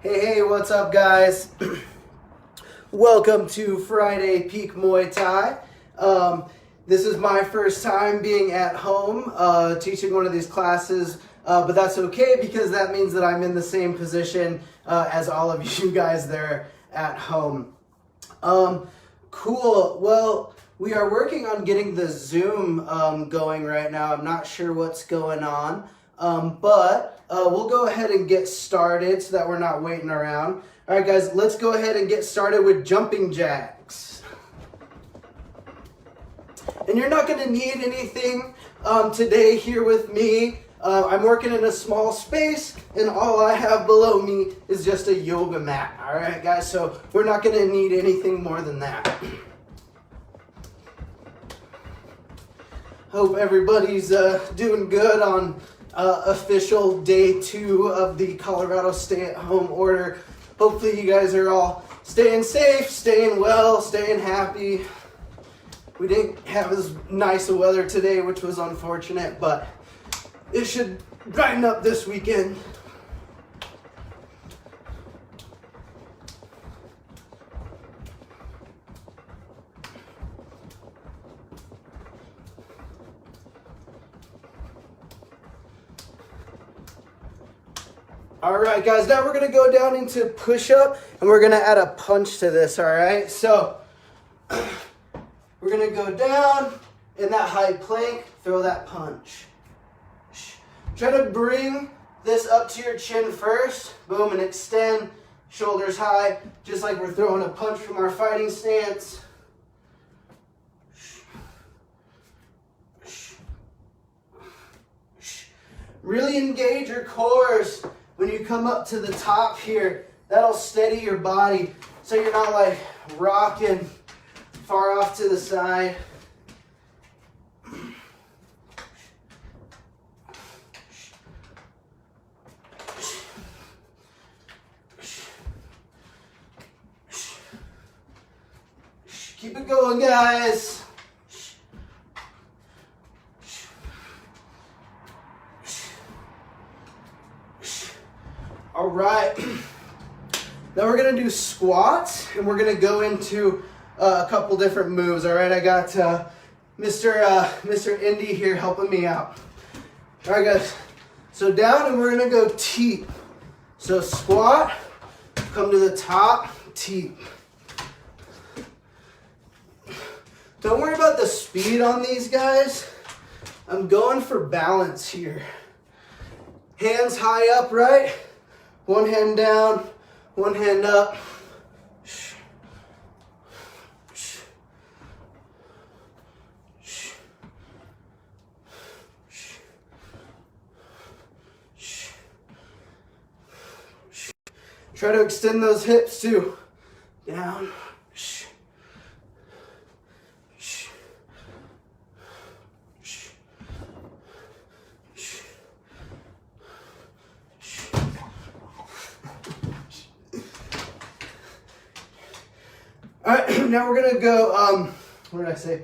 Hey, what's up, guys? Welcome to Friday Peak Muay Thai. This is my first time being at home teaching one of these classes, but that's okay because that means that I'm in the same position as all of you guys there at home. Cool. Well, we are working on getting the Zoom going right now. I'm not sure what's going on, but we'll go ahead and get started so that we're not waiting around. All right, guys, let's go ahead and get started with jumping jacks. And you're not going to need anything today here with me. I'm working in a small space, and all I have below me is just a yoga mat. All right, guys, so we're not going to need anything more than that. Hope everybody's doing good on official day 2 of the Colorado stay-at-home order. Hopefully you guys are all staying safe, staying well, staying happy. We didn't have as nice a weather today, which was unfortunate, but it should brighten up this weekend. All right, guys, now we're going to go down into push-up, and we're going to add a punch to this, all right? So we're going to go down in that high plank, throw that punch. Try to bring this up to your chin first, boom, and extend, shoulders high, just like we're throwing a punch from our fighting stance. Really engage your cores. When you come up to the top here, that'll steady your body so you're not like rocking far off to the side. Keep it going, guys. All right, now we're gonna do squats, and we're gonna go into a couple different moves. All right, I got Mr. Indy here helping me out. All right, guys, so down, and we're gonna go teep. So squat, come to the top, teep. Don't worry about the speed on these guys. I'm going for balance here. Hands high up, right? One hand down, one hand up. Try to extend those hips too. Down. All right, now we're gonna go, what did I say?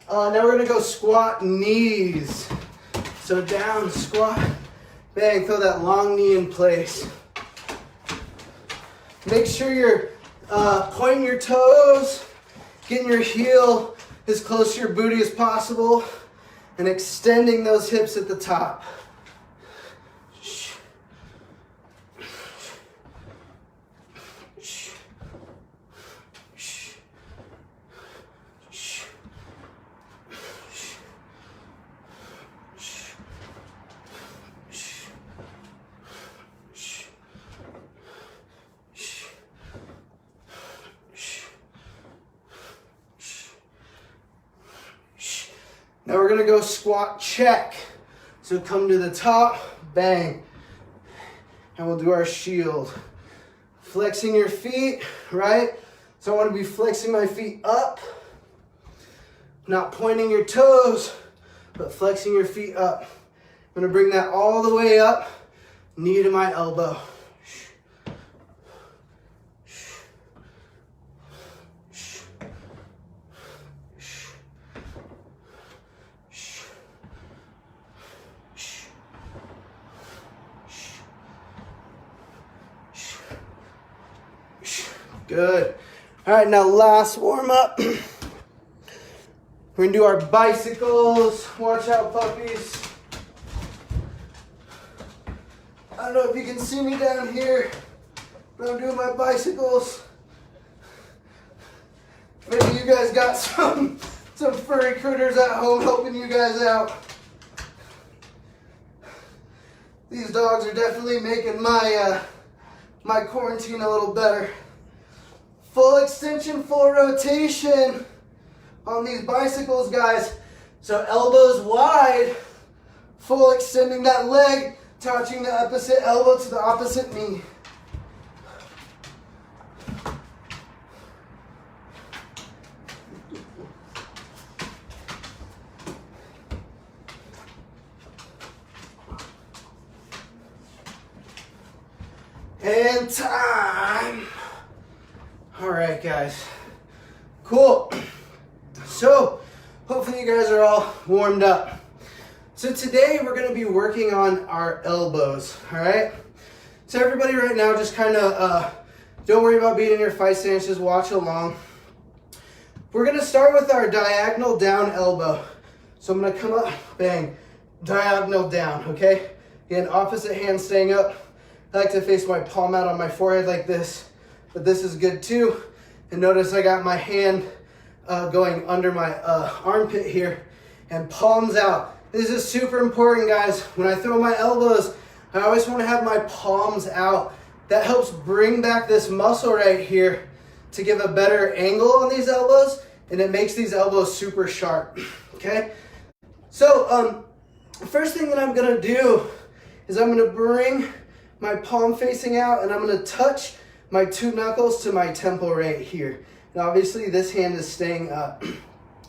Now we're gonna go squat knees. So down, squat, bang, throw that long knee in place. Make sure you're pointing your toes, getting your heel as close to your booty as possible, and extending those hips at the top. Now we're gonna go squat check. So come to the top, bang. And we'll do our shield. Flexing your feet, right? So I wanna be flexing my feet up, not pointing your toes, but flexing your feet up. I'm gonna bring that all the way up, knee to my elbow. Good. All right, now last warm up. We're gonna do our bicycles. Watch out, puppies. I don't know if you can see me down here, but I'm doing my bicycles. Maybe you guys got some furry critters at home helping you guys out. These dogs are definitely making my my quarantine a little better. Full extension, full rotation on these bicycles, guys. So elbows wide, full extending that leg, touching the opposite elbow to the opposite knee. And time. All right, guys. Cool. So, hopefully you guys are all warmed up. So today we're going to be working on our elbows, all right? So everybody right now just kind of, don't worry about being in your fight stance, just watch along. We're going to start with our diagonal down elbow. So I'm going to come up, bang, diagonal down, okay? Again, opposite hand staying up. I like to face my palm out on my forehead like this, but this is good too. And notice I got my hand going under my armpit here and palms out. This is super important, guys. When I throw my elbows, I always want to have my palms out. That helps bring back this muscle right here to give a better angle on these elbows, and it makes these elbows super sharp, okay? So, the first thing that I'm gonna do is I'm gonna bring my palm facing out, and I'm gonna touch my two knuckles to my temple right here. And obviously this hand is staying up.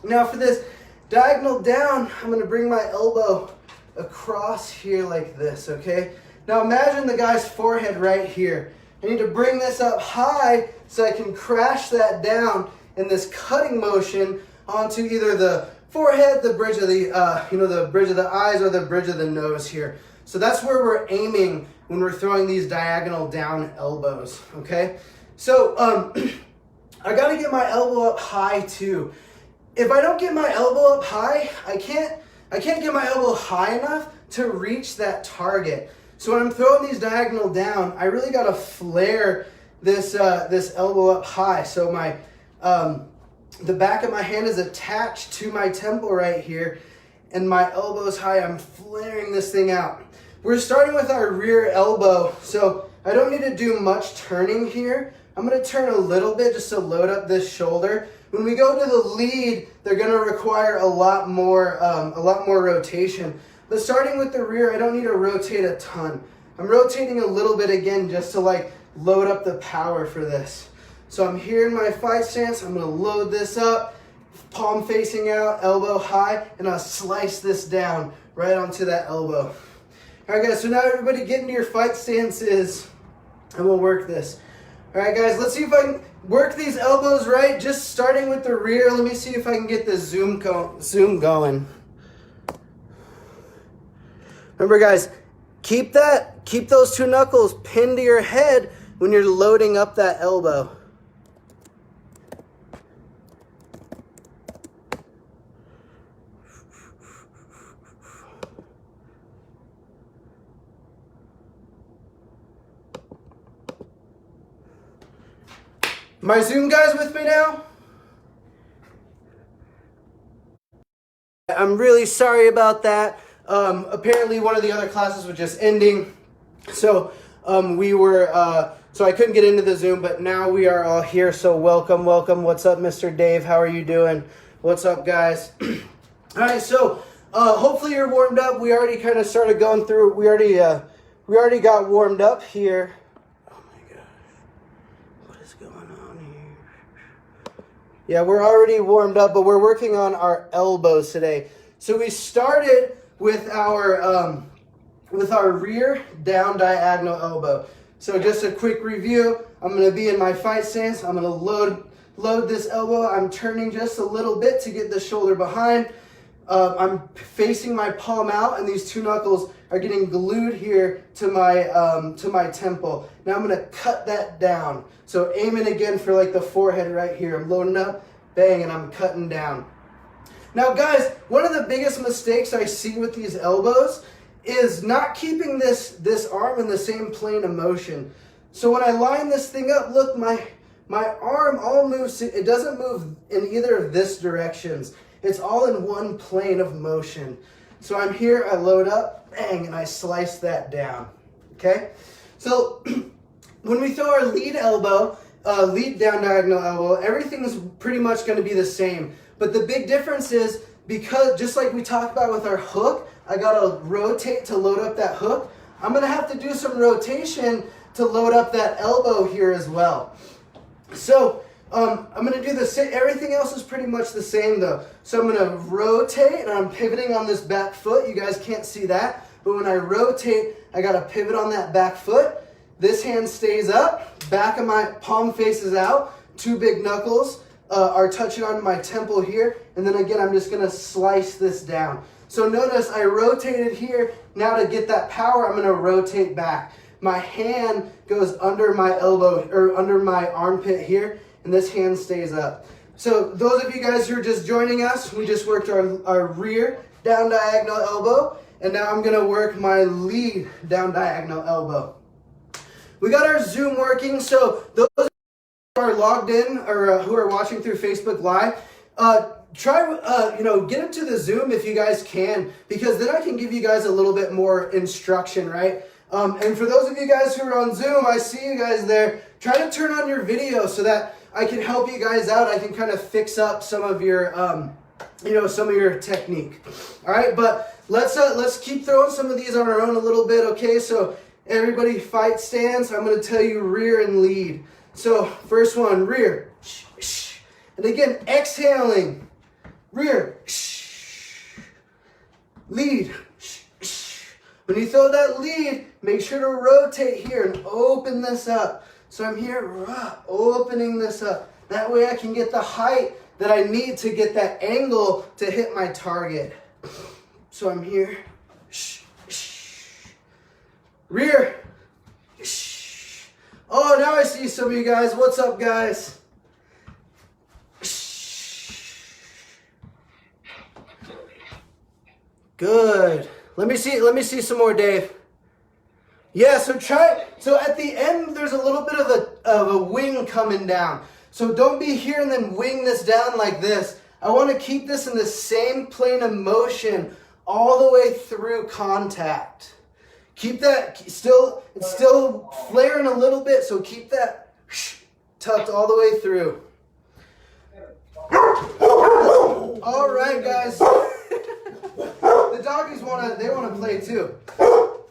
Now for this diagonal down, I'm gonna bring my elbow across here like this, okay? Now imagine the guy's forehead right here. I need to bring this up high so I can crash that down in this cutting motion onto either the forehead, the bridge of the, the bridge of the eyes, or the bridge of the nose here. So that's where we're aiming when we're throwing these diagonal down elbows, okay? So I gotta get my elbow up high too. If I don't get my elbow up high, I can't get my elbow high enough to reach that target. So when I'm throwing these diagonal down, I really gotta flare this this elbow up high. So my the back of my hand is attached to my temple right here, and my elbow's high. I'm flaring this thing out. We're starting with our rear elbow, so I don't need to do much turning here. I'm gonna turn a little bit just to load up this shoulder. When we go to the lead, they're gonna require a lot more rotation. But starting with the rear, I don't need to rotate a ton. I'm rotating a little bit again just to like load up the power for this. So I'm here in my fight stance. I'm gonna load this up, palm facing out, elbow high, and I'll slice this down right onto that elbow. All right, guys, so now everybody get into your fight stances, and we'll work this. All right, guys, let's see if I can work these elbows right, just starting with the rear. Let me see if I can get the zoom going. Remember, guys, keep those two knuckles pinned to your head when you're loading up that elbow. My Zoom guys with me now? I'm really sorry about that. Apparently one of the other classes was just ending. So so I couldn't get into the Zoom, but now we are all here. So welcome. What's up, Mr. Dave? How are you doing? What's up, guys? All right, so hopefully you're warmed up. We already kind of started going through. We already got warmed up here. Yeah, we're already warmed up, but we're working on our elbows today. So we started with our rear down diagonal elbow. So just a quick review. I'm going to be in my fight stance. I'm going to load this elbow. I'm turning just a little bit to get the shoulder behind. I'm facing my palm out, and these two knuckles are getting glued here to my temple. Now I'm gonna cut that down. So aiming again for like the forehead right here. I'm loading up, bang, and I'm cutting down. Now guys, one of the biggest mistakes I see with these elbows is not keeping this arm in the same plane of motion. So when I line this thing up, look, my arm all moves, it doesn't move in either of this directions. It's all in one plane of motion. So I'm here, I load up, bang, and I slice that down, okay? So when we throw our lead elbow, lead down diagonal elbow, everything's pretty much gonna be the same. But the big difference is, because just like we talked about with our hook, I gotta rotate to load up that hook. I'm gonna have to do some rotation to load up that elbow here as well. So I'm gonna do the same. Everything else is pretty much the same though. So I'm gonna rotate, and I'm pivoting on this back foot. You guys can't see that, but when I rotate, I gotta pivot on that back foot. This hand stays up, back of my palm faces out, two big knuckles are touching on my temple here, and then again, I'm just gonna slice this down. So notice I rotated here. Now to get that power, I'm gonna rotate back. My hand goes under my elbow, or under my armpit here, and this hand stays up. So those of you guys who are just joining us, we just worked our rear down diagonal elbow, and now I'm gonna work my lead down diagonal elbow. We got our Zoom working, so those who are logged in or who are watching through Facebook Live, try, get into the Zoom if you guys can, because then I can give you guys a little bit more instruction, right? And for those of you guys who are on Zoom, I see you guys there. Try to turn on your video so that I can help you guys out. I can kind of fix up some of your, some of your technique. All right, but let's keep throwing some of these on our own a little bit, okay? So everybody fight stance. I'm going to tell you rear and lead. So first one, rear. And again, exhaling. Rear. Lead. When you throw that lead, make sure to rotate here and open this up. So I'm here, opening this up. That way I can get the height that I need to get that angle to hit my target. So I'm here. Rear. Oh, now I see some of you guys. What's up, guys? Good. Let me see some more, Dave. Yeah, so at the end, there's a little bit of a wing coming down. So don't be here and then wing this down like this. I want to keep this in the same plane of motion all the way through contact. Keep that it's still flaring a little bit, so keep that tucked all the way through. All right, guys. The doggies want to play too.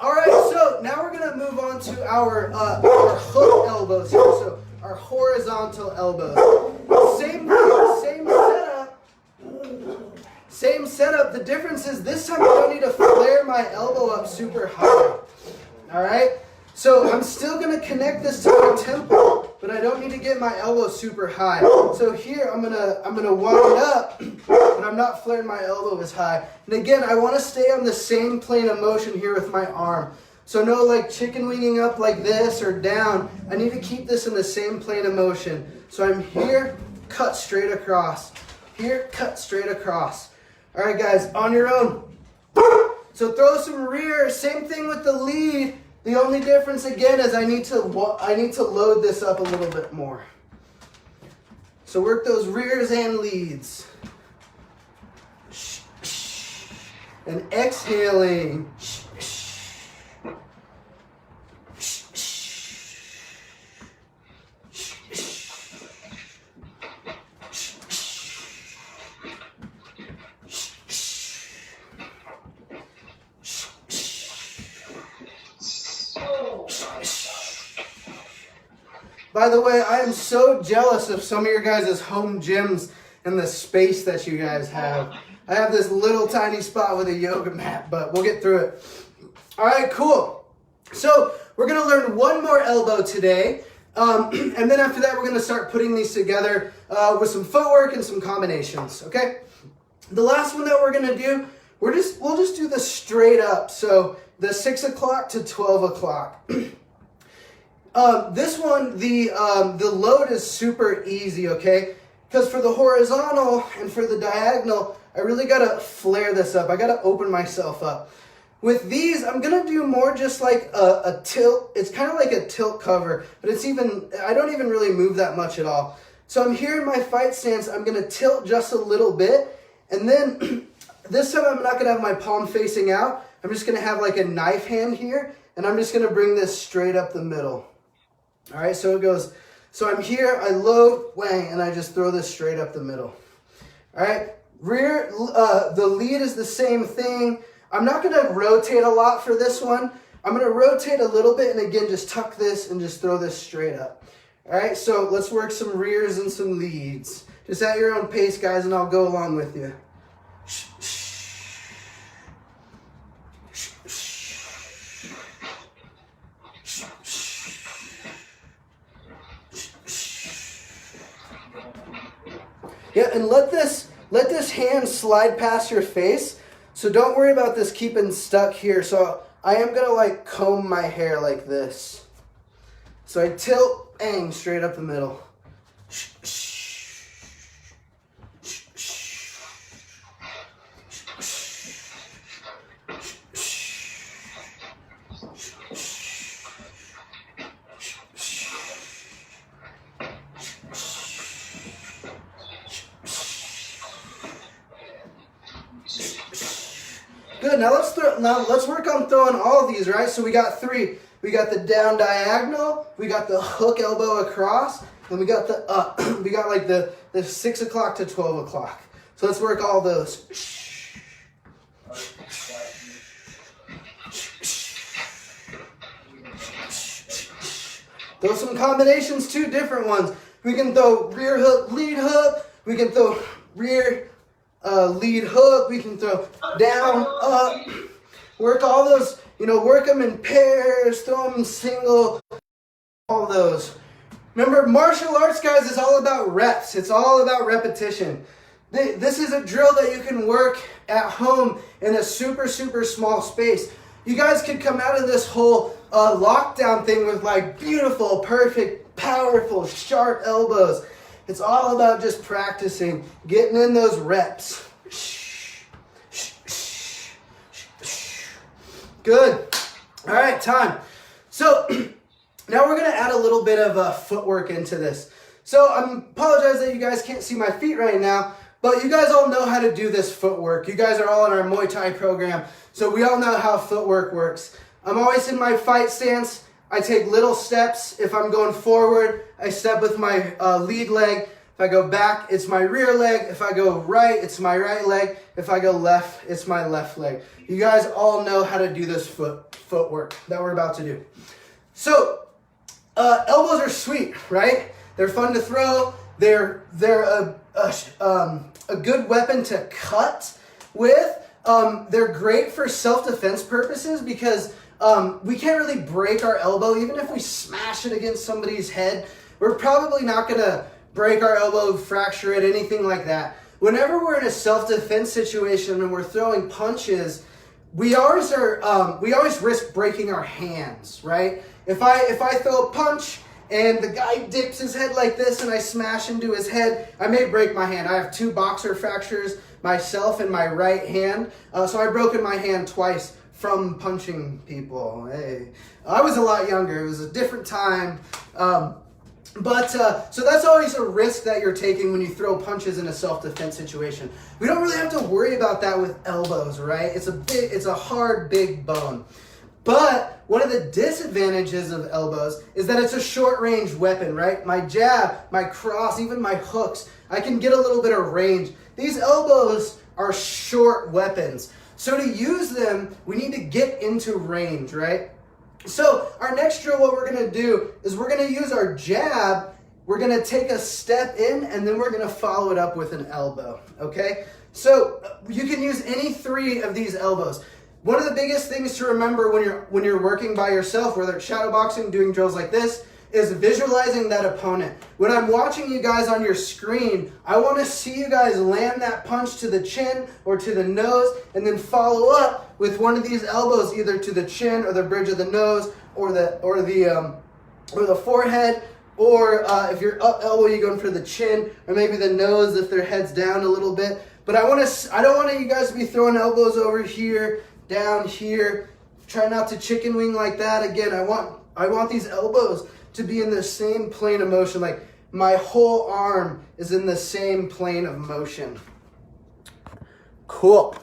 All right, so now we're gonna move on to our hook elbows here. So our horizontal elbows. Same setup. The difference is this time I don't need to flare my elbow up super high. All right. So I'm still gonna connect this to my temple, but I don't need to get my elbow super high. So here I'm gonna wind up, but I'm not flaring my elbow as high. And again, I want to stay on the same plane of motion here with my arm. So no like chicken winging up like this or down. I need to keep this in the same plane of motion. So I'm here, cut straight across. Here, cut straight across. All right, guys, on your own. So throw some rear. Same thing with the lead. The only difference again is I need to load this up a little bit more. So work those rears and leads. And exhaling. By the way, I am so jealous of some of your guys' home gyms and the space that you guys have. I have this little tiny spot with a yoga mat, but we'll get through it. All right, cool. So we're going to learn one more elbow today. And then after that, we're going to start putting these together with some footwork and some combinations, okay? The last one that we're gonna do, we'll just do the straight up. So the 6 o'clock to 12 o'clock. This one, the load is super easy, okay? Because for the horizontal and for the diagonal, I really gotta flare this up. I gotta open myself up. With these, I'm gonna do more just like a tilt. It's kind of like a tilt cover, but I don't even really move that much at all. So I'm here in my fight stance, I'm gonna tilt just a little bit, and then this time I'm not gonna have my palm facing out. I'm just gonna have like a knife hand here, and I'm just gonna bring this straight up the middle. All right, so it goes, so I'm here, I load, whang, and I just throw this straight up the middle. All right, rear, the lead is the same thing. I'm not gonna rotate a lot for this one. I'm gonna rotate a little bit, and again, just tuck this and just throw this straight up. All right, so let's work some rears and some leads. Just at your own pace, guys, and I'll go along with you. Yeah, and let this hand slide past your face. So don't worry about this keeping stuck here. So I am gonna like comb my hair like this. So I tilt, bang, straight up the middle. Good. Now let's work on throwing all of these, right? So we got 3. We got the down diagonal, we got the hook elbow across, and we got the up. We got like the 6 o'clock to 12 o'clock. So let's work all those. Throw some combinations, 2 different ones. We can throw rear hook, lead hook. We can throw rear lead hook. We can throw down, up. Work all those, work them in pairs, throw them in single, all those. Remember, martial arts, guys, is all about reps. It's all about repetition. This is a drill that you can work at home in a super, super small space. You guys could come out of this whole lockdown thing with like beautiful, perfect, powerful, sharp elbows. It's all about just practicing, getting in those reps. Good. All right, time. So now we're going to add a little bit of footwork into this. So I apologize that you guys can't see my feet right now, but you guys all know how to do this footwork. You guys are all in our Muay Thai program, so we all know how footwork works. I'm always in my fight stance. I take little steps. If I'm going forward, I step with my lead leg. If I go back, it's my rear leg. If I go right, it's my right leg. If I go left, it's my left leg. You guys all know how to do this footwork that we're about to do. So, elbows are sweet, right? They're fun to throw. They're a good weapon to cut with. They're great for self-defense purposes because we can't really break our elbow. Even if we smash it against somebody's head, we're probably not going to break our elbow, fracture it, anything like that. Whenever we're in a self-defense situation and we're throwing punches, we always risk breaking our hands, right? If I throw a punch and the guy dips his head like this and I smash into his head, I may break my hand. I have 2 boxer fractures myself in my right hand, so I've broken my hand twice from punching people. Hey, I was a lot younger. It was a different time. So that's always a risk that you're taking when you throw punches in a self-defense situation. We don't really have to worry about that with elbows, right? It's a hard, big bone. But one of the disadvantages of elbows is that it's a short-range weapon, right? My jab, my cross, even my hooks, I can get a little bit of range. These elbows are short weapons. So to use them, we need to get into range, right? So our next drill, what we're going to do is we're going to use our jab. We're going to take a step in, and then we're going to follow it up with an elbow, okay? So you can use any 3 of these elbows. One of the biggest things to remember when you're working by yourself, whether it's shadow boxing, doing drills like this, is visualizing that opponent. When I'm watching you guys on your screen, I want to see you guys land that punch to the chin or to the nose, and then follow up with one of these elbows either to the chin or the bridge of the nose or the forehead. Or if you're up elbow, you're going for the chin, or maybe the nose if their head's down a little bit. But I don't want you guys to be throwing elbows over here, down here. Try not to chicken wing like that. Again, I want these elbows to be in the same plane of motion. Like my whole arm is in the same plane of motion. Cool.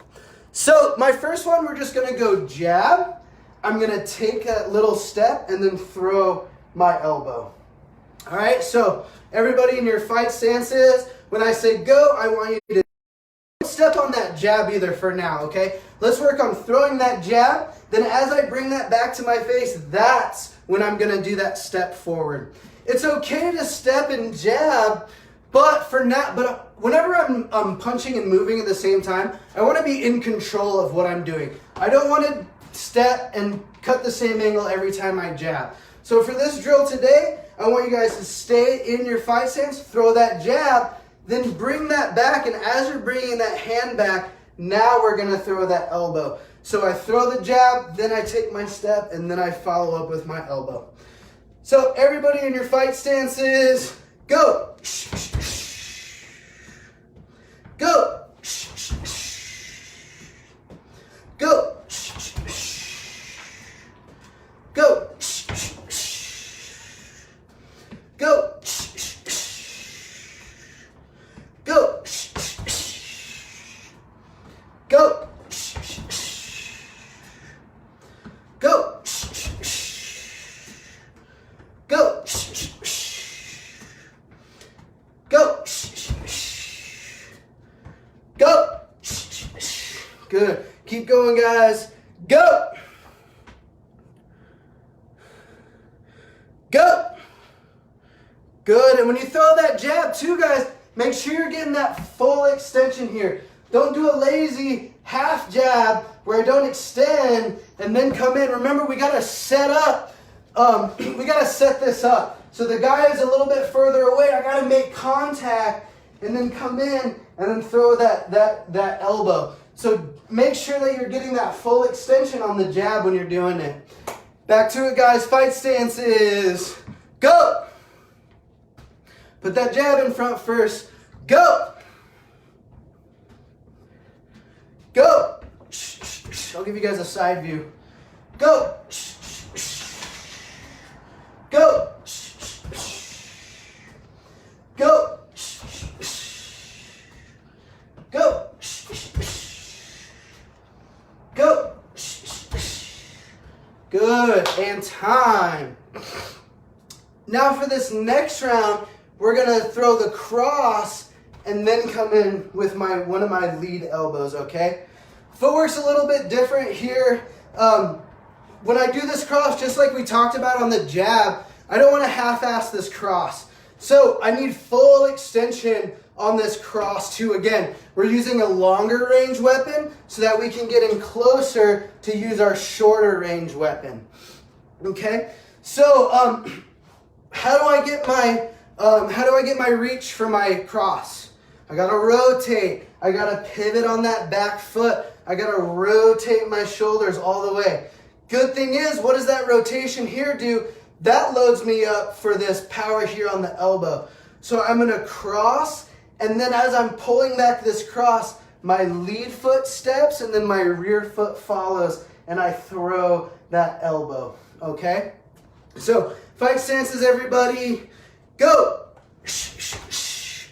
So my first one, we're just gonna go jab. I'm gonna take a little step and then throw my elbow. All right, so everybody in your fight stances, when I say go, I want you to don't step on that jab either for now, okay? Let's work on throwing that jab. Then as I bring that back to my face, that's when I'm gonna do that step forward. It's okay to step and jab, but whenever I'm punching and moving at the same time, I wanna be in control of what I'm doing. I don't wanna step and cut the same angle every time I jab. So for this drill today, I want you guys to stay in your fight stance, throw that jab, then bring that back, and as you're bringing that hand back, now we're gonna throw that elbow. So I throw the jab, then I take my step, and then I follow up with my elbow. So everybody in your fight stances, go. Go. Go. Go. Go. Go. Go. Go. Go. Go. Go. Good. Keep going, guys. Go. Go. Good. And when you throw that jab too, guys, make sure you're getting that full extension here. Don't do a lazy half jab where I don't extend and then come in. Remember, we got to set up. We got to set this up. So the guy is a little bit further away. I got to make contact and then come in and then throw that elbow. So make sure that you're getting that full extension on the jab when you're doing it. Back to it, guys. Fight stances. Go. Put that jab in front first. Go. Go. I'll give you guys a side view. Go. Go. Go. Go. Go. Good. And time. Now for this next round, we're going to throw the cross and then come in with one of my lead elbows, okay? Footwork's a little bit different here. When I do this cross, just like we talked about on the jab, I don't want to half-ass this cross. So I need full extension on this cross too. Again, we're using a longer range weapon so that we can get in closer to use our shorter range weapon. Okay? So how do I get my reach for my cross? I gotta rotate. I gotta pivot on that back foot. I gotta rotate my shoulders all the way. Good thing is, what does that rotation here do? That loads me up for this power here on the elbow. So I'm gonna cross, and then as I'm pulling back this cross, my lead foot steps and then my rear foot follows, and I throw that elbow, okay? So fight stances, everybody, go.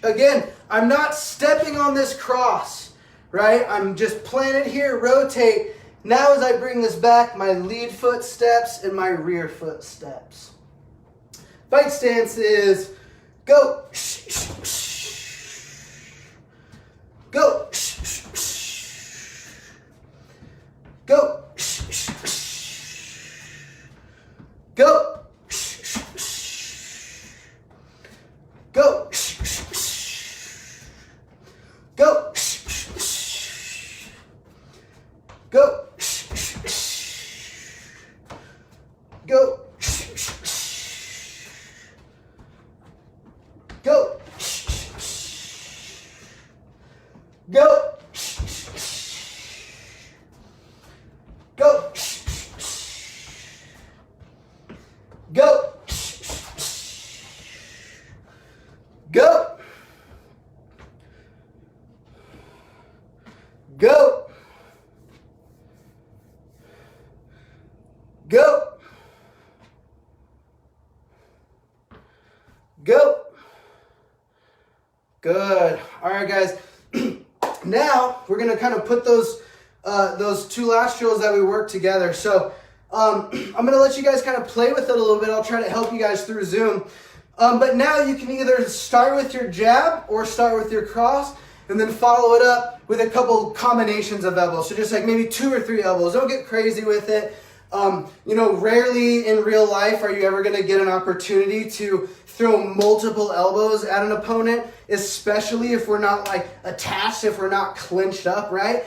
Again, I'm not stepping on this cross, right? I'm just planted here, rotate. Now as I bring this back, my lead foot steps and my rear foot steps. Fight stances, go. Go. Go. Go. Go. Go. Go. Go. Go. Go. Good. All right, guys. Now we're gonna kind of put those two last drills that we worked together. So I'm gonna let you guys kind of play with it a little bit. I'll try to help you guys through Zoom. But now you can either start with your jab or start with your cross, and then follow it up with a couple combinations of elbows. So just like maybe 2 or 3 elbows. Don't get crazy with it. Rarely in real life are you ever going to get an opportunity to throw multiple elbows at an opponent, especially if we're not like attached, if we're not clinched up, right?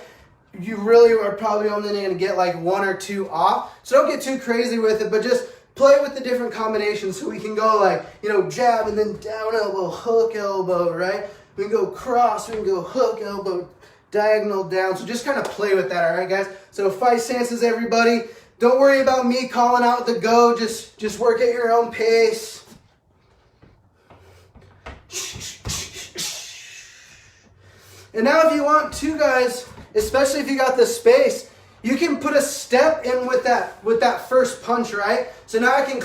You really are probably only going to get like 1 or 2 off. So don't get too crazy with it, but just play with the different combinations so we can go like, jab and then down elbow, hook elbow, right? We can go cross, we can go hook elbow, diagonal down. So just kind of play with that, all right, guys? So fight stances, everybody. Don't worry about me calling out the go. Just work at your own pace. And now if you want to, guys, especially if you got the space, you can put a step in with that first punch, right? So now I can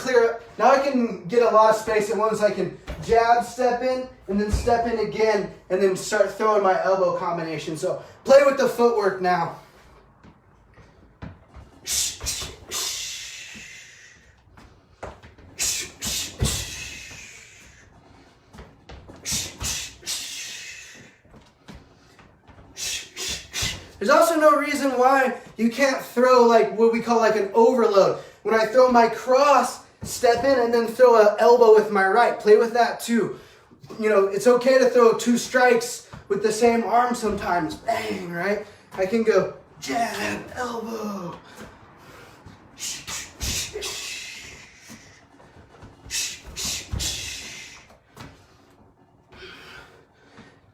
now I can get a lot of space at once. I can jab, step in, and then step in again, and then start throwing my elbow combination. So play with the footwork now. There's also no reason why you can't throw like what we call like an overload. When I throw my cross, step in and then throw an elbow with my right. Play with that too. It's okay to throw 2 strikes with the same arm sometimes. Bang, right? I can go jab, elbow.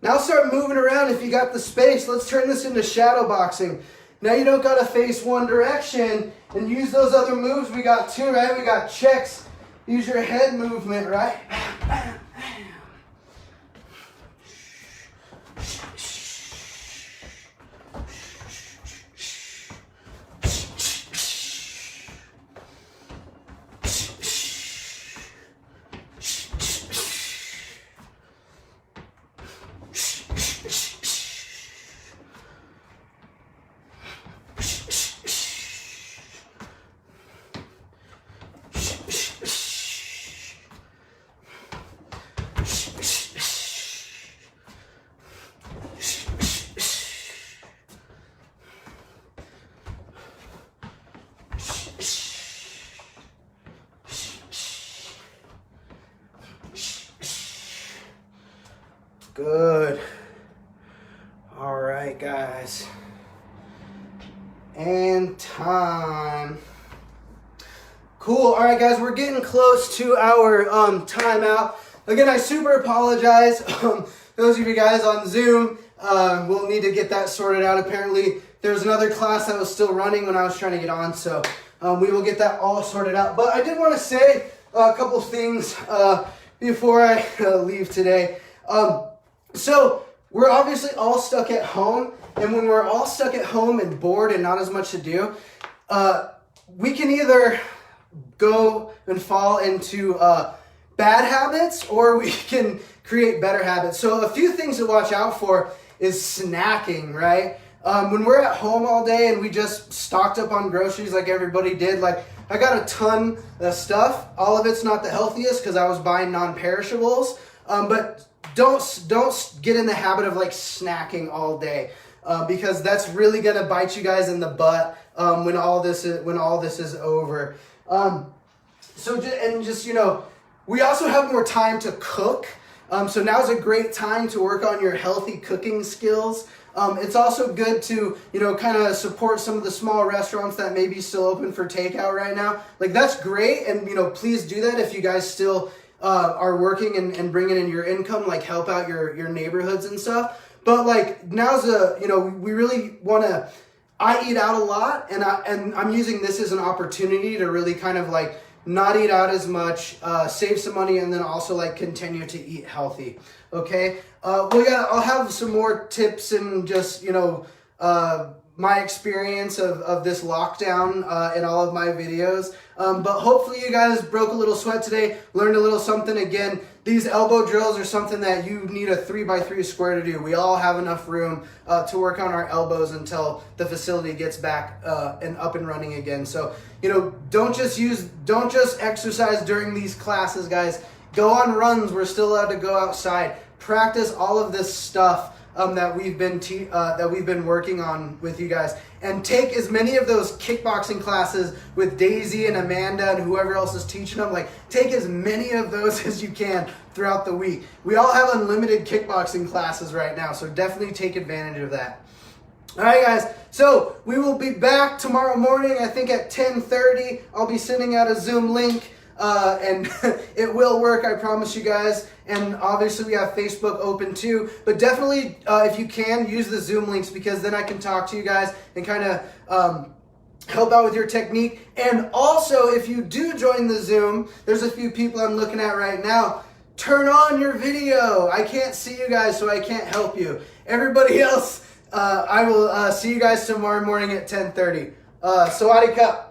Now start moving around if you got the space. Let's turn this into shadow boxing. Now you don't got to face one direction and use those other moves we got too, right? We got checks. Use your head movement, right? Good. All right, guys. And time. Cool. All right, guys, we're getting close to our timeout. Again, I super apologize. Those of you guys on Zoom, we'll need to get that sorted out. Apparently, there was another class that was still running when I was trying to get on, so we will get that all sorted out. But I did want to say a couple things before I leave today. So we're obviously all stuck at home, and when we're all stuck at home and bored and not as much to do, we can either go and fall into bad habits, or we can create better habits. So a few things to watch out for is snacking, right? When we're at home all day and we just stocked up on groceries like everybody did, like I got a ton of stuff. All of it's not the healthiest because I was buying non-perishables, but don't get in the habit of like snacking all day, because that's really gonna bite you guys in the butt when all this is over. We also have more time to cook. So now's a great time to work on your healthy cooking skills. It's also good to, kind of support some of the small restaurants that may be still open for takeout right now. Like that's great, and please do that if you guys still are working and bringing in your income, like help out your neighborhoods and stuff. But like now's we really want to. I eat out a lot, and I'm using this as an opportunity to really kind of like not eat out as much, save some money, and then also like continue to eat healthy. Okay, I'll have some more tips and just my experience of this lockdown in all of my videos. But hopefully you guys broke a little sweat today, learned a little something. Again, these elbow drills are something that you need a 3x3 square to do. We all have enough room to work on our elbows until the facility gets back and up and running again. So, you know, don't just exercise during these classes, guys. Go on runs. We're still allowed to go outside. Practice all of this stuff that we've been working on with you guys, and take as many of those kickboxing classes with Daisy and Amanda and whoever else is teaching them. Like, take as many of those as you can throughout the week. We all have unlimited kickboxing classes right now, so definitely take advantage of that. All right, guys, so we will be back tomorrow morning, I think at 10:30. I'll be sending out a Zoom link. And it will work, I promise you guys. And obviously we have Facebook open too. But definitely, if you can, use the Zoom links, because then I can talk to you guys and kind of help out with your technique. And also, if you do join the Zoom, there's a few people I'm looking at right now. Turn on your video. I can't see you guys, so I can't help you. Everybody else, I will see you guys tomorrow morning at 10:30. Sawadee Cup.